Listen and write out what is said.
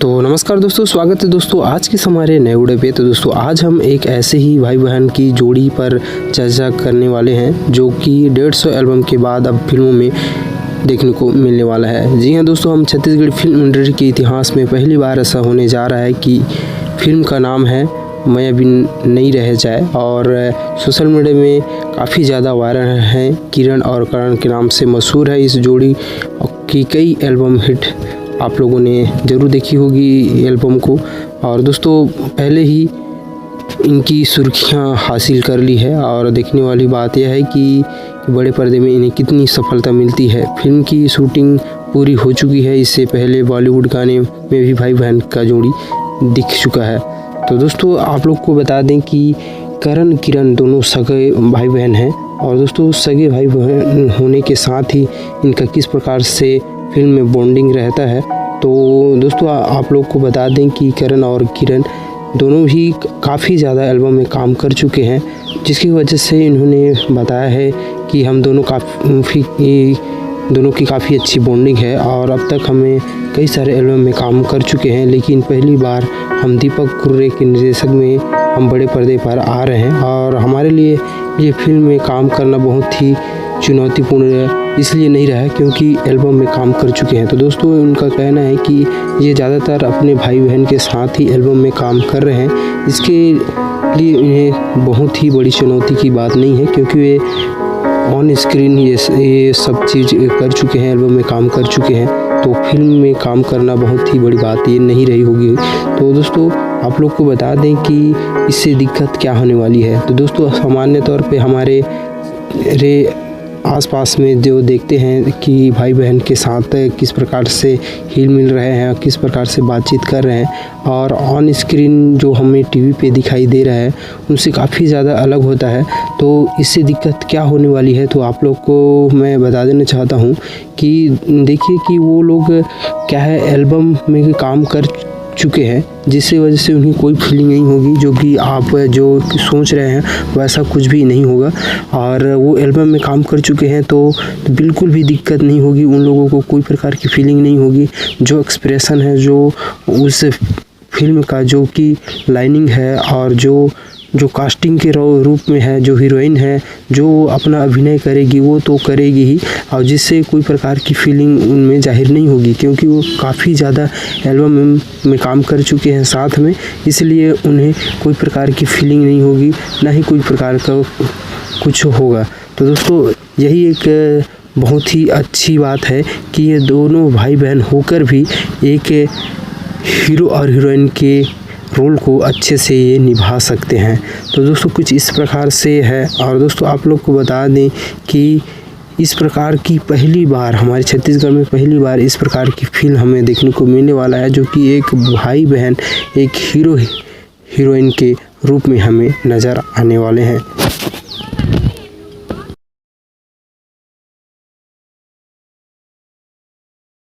तो नमस्कार दोस्तों, स्वागत है दोस्तों आज के हमारे नए वीडियो पे। तो दोस्तों आज हम एक ऐसे ही भाई बहन की जोड़ी पर चर्चा करने वाले हैं जो कि 150 एल्बम के बाद अब फिल्मों में देखने को मिलने वाला है। जी हाँ दोस्तों, हम छत्तीसगढ़ फिल्म इंडस्ट्री के इतिहास में पहली बार ऐसा होने जा रहा है कि फिल्म का नाम है मैं अभी नहीं रह जाए और सोशल मीडिया में काफ़ी ज़्यादा वायरल है। किरण और करण के नाम से मशहूर है इस जोड़ी की कई एल्बम हिट आप लोगों ने ज़रूर देखी होगी एल्बम को। और दोस्तों पहले ही इनकी सुर्खियां हासिल कर ली है और देखने वाली बात यह है कि बड़े पर्दे में इन्हें कितनी सफलता मिलती है। फिल्म की शूटिंग पूरी हो चुकी है। इससे पहले बॉलीवुड गाने में भी भाई बहन का जोड़ी दिख चुका है। तो दोस्तों आप लोग को बता दें कि करण किरण दोनों सगे भाई बहन हैं और दोस्तों सगे भाई बहन होने के साथ ही इनका किस प्रकार से फिल्म में बॉन्डिंग रहता है। तो दोस्तों आप लोग को बता दें कि करण और किरण दोनों ही काफ़ी ज़्यादा एल्बम में काम कर चुके हैं, जिसकी वजह से इन्होंने बताया है कि हम दोनों की काफ़ी अच्छी बॉन्डिंग है और अब तक हमें कई सारे एल्बम में काम कर चुके हैं, लेकिन पहली बार हम दीपक कुर्रे के निर्देशक में हम बड़े पर्दे पर आ रहे हैं और हमारे लिए ये फिल्म में काम करना बहुत ही चुनौतीपूर्ण इसलिए नहीं रहा है क्योंकि एल्बम में काम कर चुके हैं। तो दोस्तों उनका कहना है कि ये ज़्यादातर अपने भाई बहन के साथ ही एल्बम में काम कर रहे हैं। इसके लिए इन्हें बहुत ही बड़ी चुनौती की बात नहीं है क्योंकि वे ऑन स्क्रीन ये सब चीज़ कर चुके हैं, एल्बम में काम कर चुके हैं। तो फिल्म में काम करना बहुत ही बड़ी बात ये नहीं रही होगी। तो दोस्तों आप लोग को बता दें कि इससे दिक्कत क्या होने वाली है। तो दोस्तों सामान्य तौर पे हमारे आसपास में जो देखते हैं कि भाई बहन के साथ किस प्रकार से हिल मिल रहे हैं, किस प्रकार से बातचीत कर रहे हैं और ऑन स्क्रीन जो हमें टीवी पे दिखाई दे रहा है उनसे काफ़ी ज़्यादा अलग होता है। तो इससे दिक्कत क्या होने वाली है तो आप लोग को मैं बता देना चाहता हूँ कि देखिए कि वो लोग क्या है एल्बम में काम कर चुके हैं, जिससे वजह से उन्हें कोई फीलिंग नहीं होगी। जो कि आप जो सोच रहे हैं वैसा कुछ भी नहीं होगा और वो एल्बम में काम कर चुके हैं तो बिल्कुल भी दिक्कत नहीं होगी। उन लोगों को कोई प्रकार की फीलिंग नहीं होगी। जो एक्सप्रेशन है, जो उस फिल्म का जो कि लाइनिंग है और जो कास्टिंग के रूप में है, जो हीरोइन है जो अपना अभिनय करेगी वो तो करेगी ही और जिससे कोई प्रकार की फीलिंग उनमें जाहिर नहीं होगी क्योंकि वो काफ़ी ज़्यादा एल्बम में काम कर चुके हैं साथ में, इसलिए उन्हें कोई प्रकार की फीलिंग नहीं होगी, ना ही कोई प्रकार का कुछ होगा। तो दोस्तों यही एक बहुत ही अच्छी बात है कि ये दोनों भाई बहन होकर भी एक हीरो और हीरोइन के रोल को अच्छे से ये निभा सकते हैं। तो दोस्तों कुछ इस प्रकार से है। और दोस्तों आप लोग को बता दें कि इस प्रकार की पहली बार हमारे छत्तीसगढ़ में पहली बार इस प्रकार की फिल्म हमें देखने को मिलने वाला है जो कि एक भाई बहन एक हीरो हीरोइन के रूप में हमें नज़र आने वाले हैं।